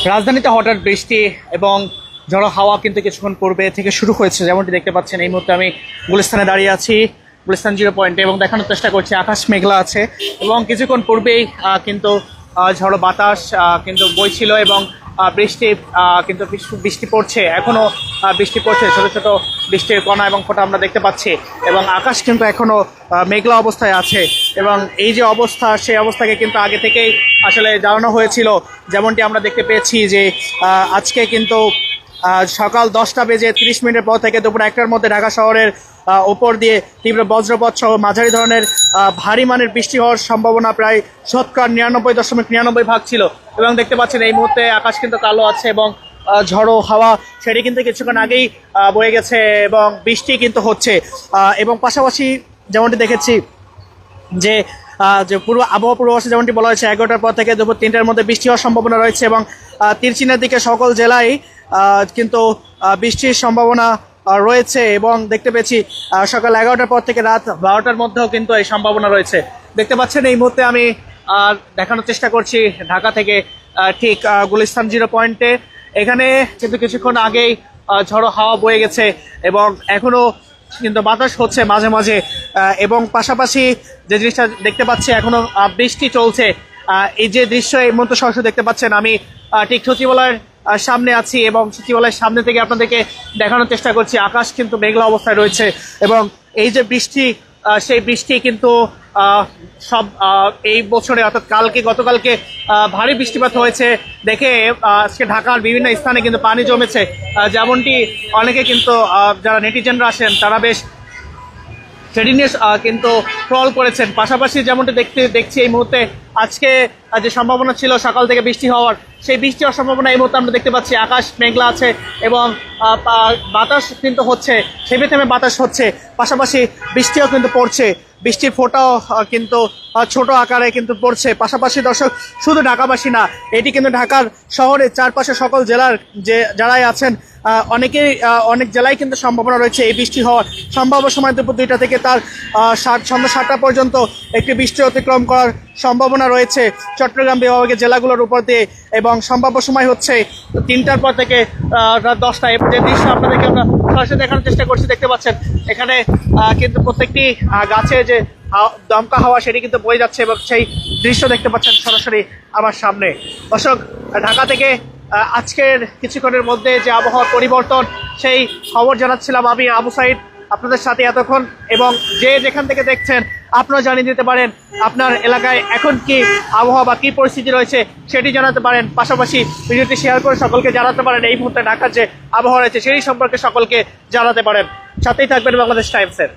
রাজধানীতে হঠাৎ বৃষ্টি এবং ঝড়ো হাওয়া কিন্তু কিছুক্ষণ পূর্বে থেকে শুরু হয়েছে, যেমনটি দেখতে পাচ্ছেন। এই মুহূর্তে আমি গুলিস্তানে দাঁড়িয়ে আছি, গুলিস্তান 0 পয়েন্টে, এবং দেখানোর চেষ্টা করছি আকাশ মেঘলা আছে এবং কিছুক্ষণ পূর্বেই কিন্তু ঝড়ো বাতাস কিন্তু বইছিল এবং বৃষ্টি কিন্তু বৃষ্টি পড়ছে, এখনও বৃষ্টি পড়ছে, ছোট ছোট বৃষ্টির কণা এবং ফোঁটা আমরা দেখতে পাচ্ছি এবং আকাশ কিন্তু এখনও মেঘলা অবস্থায় আছে। এবং এই যে অবস্থা, সেই অবস্থাকে কিন্তু আগে থেকেই আসলে জানানো হয়েছিল, যেমনটি আমরা দেখতে পেয়েছি যে আজকে কিন্তু সকাল 10:30 পর থেকে দুপুর 1টার মধ্যে ঢাকা শহরের উপর দিয়ে তীব্র বজ্রপাত সহ মাঝারি ধরনের ভারী মানের বৃষ্টি হওয়ার সম্ভাবনা প্রায় 99.99% ছিল। এবং দেখতে পাচ্ছেন এই মুহূর্তে আকাশ কিন্তু কালো আছে এবং ঝড়ো হাওয়া সেটি কিন্তু কিছুক্ষণ আগেই বয়ে গেছে এবং বৃষ্টি কিন্তু হচ্ছে। এবং পাশাপাশি যেমনটি দেখেছি যে আবহাওয়া পূর্বাভাসে যেমনটি বলা হয়েছে 11টার পর থেকে দুপুর 3টার মধ্যে বৃষ্টি হওয়ার সম্ভাবনা রয়েছে এবং তিরচিনের দিকে সকল জেলায় কিন্তু বৃষ্টির সম্ভাবনা রয়েছে। এবং দেখতে পেয়েছি সকাল 11টার পর থেকে রাত 12টার মধ্যেও কিন্তু এই সম্ভাবনা রয়েছে। দেখতে পাচ্ছেন এই মুহূর্তে আমি দেখানোর চেষ্টা করছি ঢাকা থেকে ঠিক গুলিস্তান 0 পয়েন্টে। এখানে কিন্তু কিছুক্ষণ আগেই ঝড়ো হাওয়া বয়ে গেছে এবং এখনও কিন্তু বাতাস হচ্ছে মাঝে মাঝে, এবং পাশাপাশি যে জিনিসটা দেখতে পাচ্ছি এখনো বৃষ্টি চলছে। এই যে দৃশ্য এই মুহূর্তে সরাসরি দেখতে পাচ্ছেন, আমি ঠিক সচিবালয়ের সামনে আছি এবং সচিবালয়ের সামনে থেকে আপনাদেরকে দেখানোর চেষ্টা করছি। আকাশ কিন্তু মেঘলা অবস্থায় রয়েছে এবং এই যে বৃষ্টি, সেই বৃষ্টি কিন্তু সব এই বছরে অর্থাৎ গতকালকে ভারী বৃষ্টিপাত হয়েছে দেখে আজকে ঢাকার বিভিন্ন স্থানে কিন্তু পানি জমেছে, যেমনটি অনেকে কিন্তু যারা নেটিজেনরা আসেন তারা বেশ সেটি নিয়ে কিন্তু ট্রল করেছেন। পাশাপাশি যেমনটি দেখছি এই মুহূর্তে আজকে যে সম্ভাবনা ছিল সকাল থেকে বৃষ্টি হওয়ার, সেই বৃষ্টি হওয়ার সম্ভাবনা এই মুহূর্তে আমরা দেখতে পাচ্ছি। আকাশ মেঘলা আছে এবং বাতাস কিন্তু হচ্ছে, থেমে থেমে বাতাস হচ্ছে, পাশাপাশি বৃষ্টিও কিন্তু পড়ছে, বৃষ্টির ফোঁটাও কিন্তু ছোট আকারে কিন্তু পড়ছে। পাশাপাশি দর্শক, শুধু ঢাকাবাসী না, এটি কিন্তু ঢাকার শহরের চারপাশে সকল জেলার যে যারাই আছেন অনেক জেলায় কিন্তু সম্ভাবনা রয়েছে এই বৃষ্টি হওয়ার। সম্ভাব্য সময় দুপুর 2টা থেকে তার সন্ধ্যা 7টা পর্যন্ত একটি বৃষ্টি অতিক্রম করার সম্ভাবনা রয়েছে চট্টগ্রাম বিভাগের জেলাগুলোর উপর দিয়ে, এবং সম্ভাব্য সময় হচ্ছে 3টার পর থেকে রাত 10টা। যে দৃশ্য আপনাদেরকে আমরা সরাসরি দেখানোর চেষ্টা করছি, দেখতে পাচ্ছেন এখানে কিন্তু প্রত্যেকটি গাছে যে দমকা হাওয়া সেটি কিন্তু বয়ে যাচ্ছে এবং সেই দৃশ্য দেখতে পাচ্ছেন সরাসরি আমার সামনে। দর্শক, ঢাকা থেকে আজকের কিছুক্ষণের মধ্যে যে আবহাওয়ার পরিবর্তন, সেই খবর জানাচ্ছিলাম আমি আবু সাইদ আপনাদের সাথে এতক্ষণ। এবং যে যেখান থেকে দেখছেন আপনারা জানিয়ে দিতে পারেন আপনার এলাকায় এখন কি আবহাওয়া বা কী পরিস্থিতি রয়েছে সেটি জানাতে পারেন। পাশাপাশি ভিডিওটি শেয়ার করে সকলকে জানাতে পারেন এই মুহূর্তে ঢাকার যে আবহাওয়া রয়েছে সেই সম্পর্কে সকলকে জানাতে পারেন। সাথেই থাকবেন বাংলাদেশ টাইমসের।